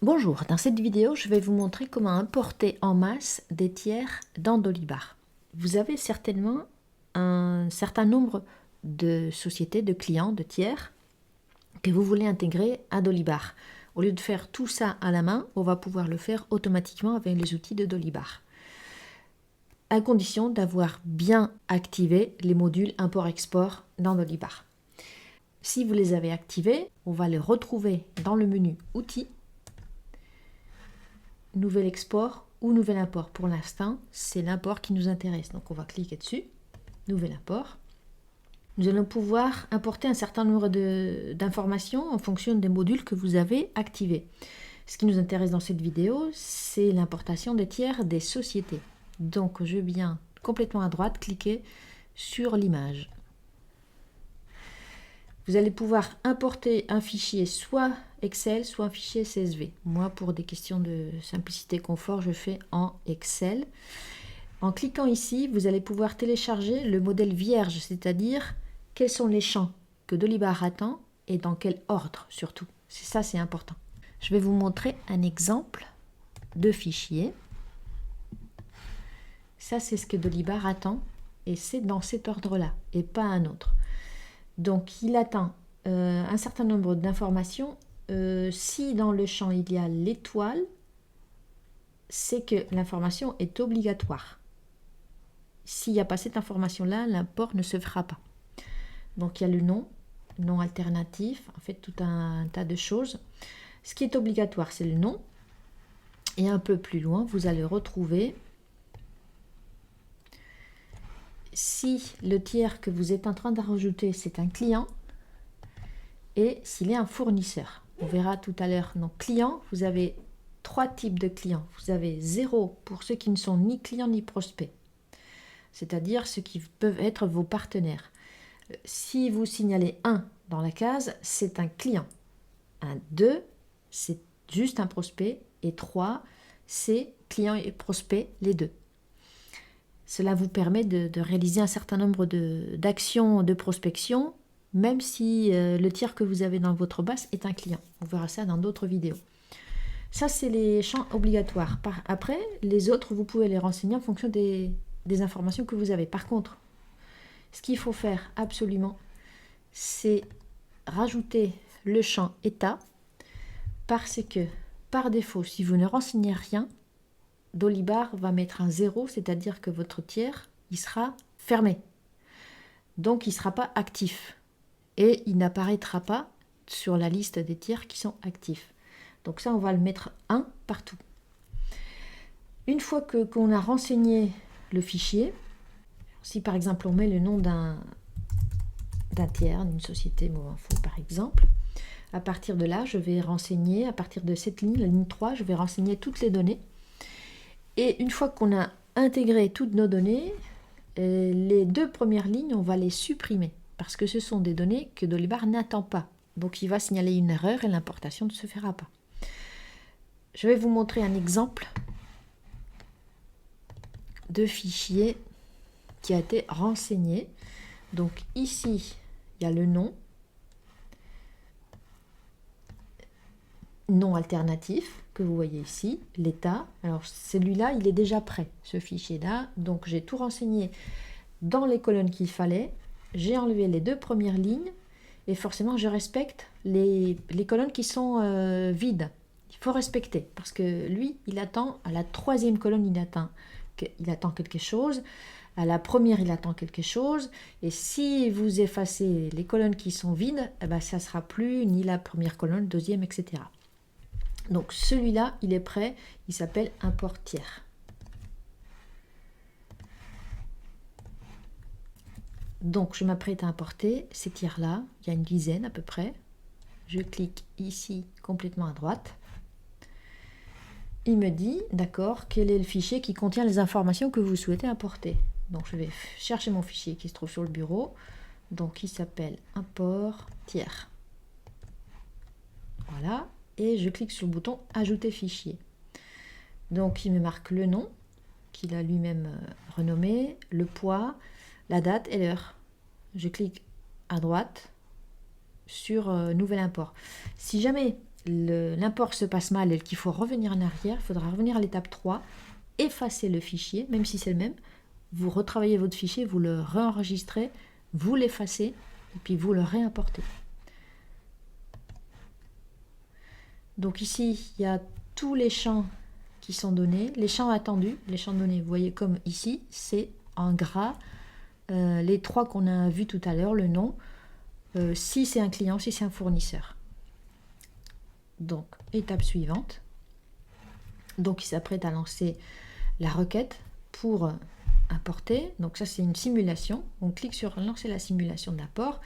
Bonjour, dans cette vidéo, je vais vous montrer comment importer en masse des tiers dans Dolibar. Vous avez certainement un certain nombre de sociétés, de clients, de tiers que vous voulez intégrer à Dolibar. Au lieu de faire tout ça à la main, on va pouvoir le faire automatiquement avec les outils de Dolibar, à condition d'avoir bien activé les modules import-export dans Dolibar. Si vous les avez activés, on va les retrouver dans le menu Outils, Nouvel export ou nouvel import. Pour l'instant, c'est l'import qui nous intéresse. Donc on va cliquer dessus, nouvel import. Nous allons pouvoir importer un certain nombre d'informations en fonction des modules que vous avez activés. Ce qui nous intéresse dans cette vidéo, c'est l'importation des tiers des sociétés. Donc je viens complètement à droite cliquer sur l'image. Vous allez pouvoir importer un fichier soit Excel, soit un fichier CSV. Moi, pour des questions de simplicité confort, je fais en Excel. En cliquant ici, vous allez pouvoir télécharger le modèle vierge, c'est-à-dire quels sont les champs que Dolibar attend et dans quel ordre surtout. C'est important. Je vais vous montrer un exemple de fichier. Ça, c'est ce que Dolibar attend et c'est dans cet ordre-là et pas un autre. Donc, il attend un certain nombre d'informations. Si dans le champ, il y a l'étoile, c'est que l'information est obligatoire. S'il n'y a pas cette information-là, l'import ne se fera pas. Donc, il y a le nom alternatif, en fait, tout un tas de choses. Ce qui est obligatoire, c'est le nom. Et un peu plus loin, vous allez retrouver si le tiers que vous êtes en train de rajouter, c'est un client et s'il est un fournisseur. On verra tout à l'heure. Donc, client, vous avez trois types de clients. Vous avez 0 pour ceux qui ne sont ni clients ni prospects, c'est-à-dire ceux qui peuvent être vos partenaires. Si vous signalez 1 dans la case, c'est un client. Un 2, c'est juste un prospect. Et 3, c'est client et prospect, les deux. Cela vous permet de réaliser un certain nombre d'actions de prospection, même si le tiers que vous avez dans votre base est un client. On verra ça dans d'autres vidéos. Ça, c'est les champs obligatoires. Après, les autres, vous pouvez les renseigner en fonction des informations que vous avez. Par contre, ce qu'il faut faire absolument, c'est rajouter le champ état, parce que, par défaut, si vous ne renseignez rien, Dolibar va mettre un 0, c'est-à-dire que votre tiers, il sera fermé. Donc, il ne sera pas actif. Et il n'apparaîtra pas sur la liste des tiers qui sont actifs. Donc ça, on va le mettre 1 partout. Une fois qu'on a renseigné le fichier, si par exemple on met le nom d'un tiers, d'une société Movinfo par exemple, à partir de là, je vais renseigner, à partir de cette ligne, la ligne 3, je vais renseigner toutes les données. Et une fois qu'on a intégré toutes nos données, les 2 premières lignes, on va les supprimer parce que ce sont des données que Dolibar n'attend pas. Donc il va signaler une erreur et l'importation ne se fera pas. Je vais vous montrer un exemple de fichier qui a été renseigné. Donc ici, il y a le nom alternatif que vous voyez ici, l'état. Alors celui-là, il est déjà prêt, ce fichier-là. Donc j'ai tout renseigné dans les colonnes qu'il fallait. J'ai enlevé les 2 premières lignes et forcément je respecte les colonnes qui sont vides. Il faut respecter parce que lui, il attend à la 3e colonne, il attend quelque chose. À la première, il attend quelque chose. Et si vous effacez les colonnes qui sont vides, eh ben, ça ne sera plus ni la première colonne, 2e, etc. Donc celui-là, il est prêt, il s'appelle import tiers. Donc je m'apprête à importer ces tiers-là, il y a une dizaine à peu près. Je clique ici complètement à droite. Il me dit, d'accord, quel est le fichier qui contient les informations que vous souhaitez importer. Donc je vais chercher mon fichier qui se trouve sur le bureau. Donc il s'appelle import tiers. Voilà. Et je clique sur le bouton ajouter fichier. Donc il me marque le nom qu'il a lui-même renommé, le poids, la date et l'heure. Je clique à droite sur nouvel import. Si jamais l'import se passe mal et qu'il faut revenir en arrière, il faudra revenir à l'étape 3, effacer le fichier, même si c'est le même. Vous retravaillez votre fichier, vous le réenregistrez, vous l'effacez et puis vous le réimportez. Donc ici, il y a tous les champs qui sont donnés, les champs attendus, les champs donnés. Vous voyez comme ici, c'est en gras les 3 qu'on a vus tout à l'heure, le nom, si c'est un client, si c'est un fournisseur. Donc, étape suivante. Donc, il s'apprête à lancer la requête pour importer. Donc, ça, c'est une simulation. On clique sur lancer la simulation d'apport.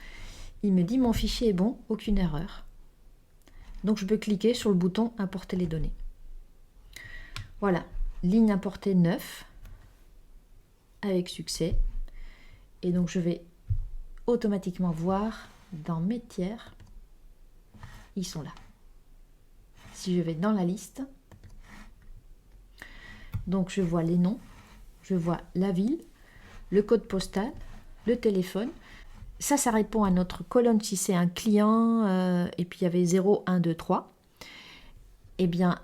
Il me dit mon fichier est bon, aucune erreur. Donc, je peux cliquer sur le bouton importer les données. Voilà, ligne importée 9 avec succès. Et donc, je vais automatiquement voir dans mes tiers, ils sont là. Si je vais dans la liste, donc je vois les noms, je vois la ville, le code postal, le téléphone. Ça répond à notre colonne si c'est un client, et puis il y avait 0, 1, 2, 3. Eh bien,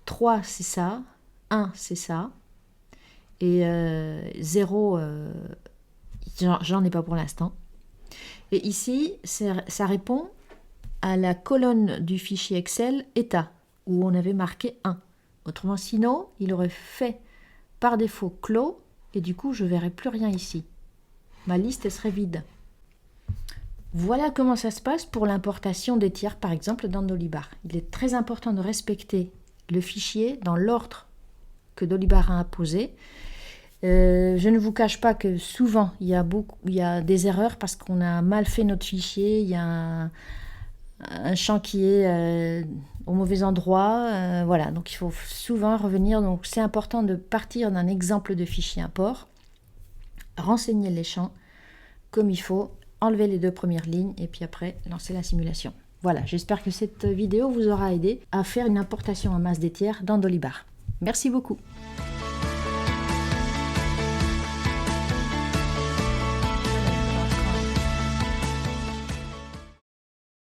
3 c'est ça, 1 c'est ça, et 0, j'en ai pas pour l'instant. Et ici, ça répond à la colonne du fichier Excel état, où on avait marqué 1. Autrement, sinon, il aurait fait par défaut clos, et du coup, je ne verrai plus rien ici. Ma liste elle serait vide. Voilà comment ça se passe pour l'importation des tiers, par exemple, dans Dolibar. Il est très important de respecter le fichier dans l'ordre que Dolibar a imposé. Je ne vous cache pas que souvent, il y a des erreurs parce qu'on a mal fait notre fichier, il y a un champ qui est au mauvais endroit, voilà, donc il faut souvent revenir. Donc c'est important de partir d'un exemple de fichier import, renseigner les champs comme il faut, enlever les 2 premières lignes et puis après lancer la simulation. Voilà, j'espère que cette vidéo vous aura aidé à faire une importation en masse des tiers dans Dolibar. Merci beaucoup.